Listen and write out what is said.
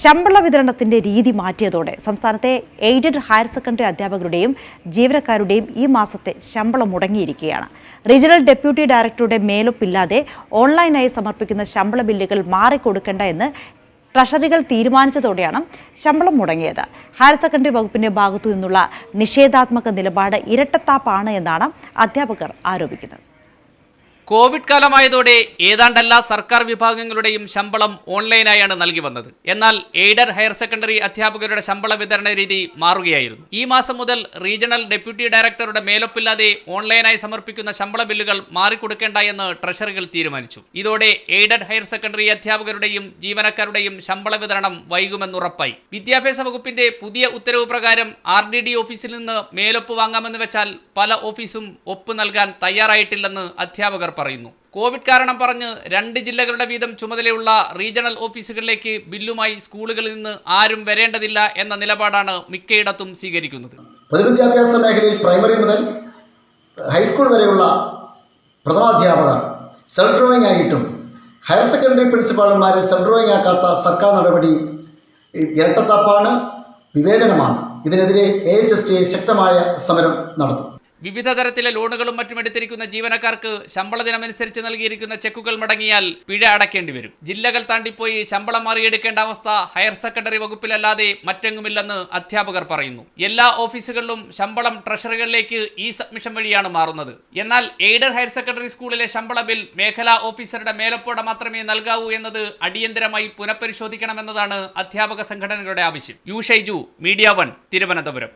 ശമ്പള വിതരണത്തിന്റെ രീതി മാറ്റിയതോടെ സംസ്ഥാനത്തെ എയ്ഡഡ് ഹയർ സെക്കൻഡറി അധ്യാപകരുടെയും ജീവനക്കാരുടെയും ഈ മാസത്തെ ശമ്പളം മുടങ്ങിയിരിക്കുകയാണ്. റീജിയണൽ ഡെപ്യൂട്ടി ഡയറക്ടറുടെ മേലൊപ്പില്ലാതെ ഓൺലൈനായി സമർപ്പിക്കുന്ന ശമ്പള ബില്ലുകൾ മാറിക്കൊടുക്കേണ്ട എന്ന് ട്രഷറികൾ തീരുമാനിച്ചതോടെയാണ് ശമ്പളം മുടങ്ങിയത്. ഹയർ സെക്കൻഡറി വകുപ്പിന്റെ ഭാഗത്തു നിന്നുള്ള നിഷേധാത്മക നിലപാട് ഇരട്ടത്താപ്പാണ് എന്നാണ് അധ്യാപകർ ആരോപിക്കുന്നത്. കോവിഡ് കാലമായതോടെ ഏതാണ്ട് എല്ലാ സർക്കാർ വിഭാഗങ്ങളുടെയും ശമ്പളം ഓൺലൈനായാണ് നൽകി വന്നത്. എന്നാൽ എയ്ഡഡ് ഹയർ സെക്കൻഡറി അധ്യാപകരുടെ ശമ്പള വിതരണ രീതി മാറുകയായിരുന്നു. ഈ മാസം മുതൽ റീജിയണൽ ഡെപ്യൂട്ടി ഡയറക്ടറുടെ മേലൊപ്പില്ലാതെ ഓൺലൈനായി സമർപ്പിക്കുന്ന ശമ്പള ബില്ലുകൾ മാറിക്കൊടുക്കേണ്ട എന്ന് ട്രഷറികൾ തീരുമാനിച്ചു. ഇതോടെ എയ്ഡഡ് ഹയർ സെക്കൻഡറി അധ്യാപകരുടെയും ജീവനക്കാരുടെയും ശമ്പള വിതരണം വൈകുമെന്നുറപ്പായി. വിദ്യാഭ്യാസ വകുപ്പിന്റെ പുതിയ ഉത്തരവ് പ്രകാരം RDD ഓഫീസിൽ നിന്ന് മേലൊപ്പ് വാങ്ങാമെന്ന് വെച്ചാൽ പല ഓഫീസും ഒപ്പ് നൽകാൻ തയ്യാറായിട്ടില്ലെന്ന് അധ്യാപകർ പറയുന്നു. കോവിഡ് കാരണം പറഞ്ഞ് 2 ജില്ലകളുടെ വീതം ചുമതലയുള്ള റീജിയണൽ ഓഫീസുകളിലേക്ക് ബില്ലുമായി സ്കൂളുകളിൽ നിന്ന് ആരും വരേണ്ടതില്ല എന്ന നിലപാടാണ് മിക്കയിടത്തും സ്വീകരിക്കുന്നത്. പൊതുവിദ്യാഭ്യാസ മേഖലയിൽ പ്രൈമറി മുതൽ ഹൈസ്കൂൾ വരെയുള്ള പ്രഥമാധ്യാപകർ സെൽഫ് ഡ്രോയിങ് ആയിട്ടും ഹയർ സെക്കൻഡറി പ്രിൻസിപ്പാൾമാരെ സെൽഫ് ഡ്രോയിങ് ആക്കാത്ത സർക്കാർ നടപടി ഇരട്ടത്താപ്പാണ്, വിവേചനമാണ്. ഇതിനെതിരെ AHSTA ശക്തമായ സമരം നടത്തും. വിവിധ തരത്തിലെ ലോണുകളും മറ്റും എടുത്തിരിക്കുന്ന ജീവനക്കാർക്ക് ശമ്പള ദിനമനുസരിച്ച് നൽകിയിരിക്കുന്ന ചെക്കുകൾ മടങ്ങിയാൽ പിഴ അടയ്ക്കേണ്ടി വരും. ജില്ലകൾ താണ്ടിപ്പോയി ശമ്പളം മാറിയെടുക്കേണ്ട അവസ്ഥ ഹയർ സെക്കൻഡറി വകുപ്പിലല്ലാതെ മറ്റെങ്ങുമില്ലെന്ന് അധ്യാപകർ പറയുന്നു. എല്ലാ ഓഫീസുകളിലും ശമ്പളം ട്രഷറികളിലേക്ക് സബ്മിഷൻ വഴിയാണ് മാറുന്നത്. എന്നാൽ എയ്ഡഡ് ഹയർ സെക്കൻഡറി സ്കൂളിലെ ശമ്പള ബിൽ മേഖലാ ഓഫീസറുടെ മേലപ്പോടെ മാത്രമേ നൽകാവൂ എന്നത് അടിയന്തരമായി പുനഃപരിശോധിക്കണമെന്നതാണ് അധ്യാപക സംഘടനകളുടെ ആവശ്യം. U Shaiju, media 1, Thiruvananthapuram.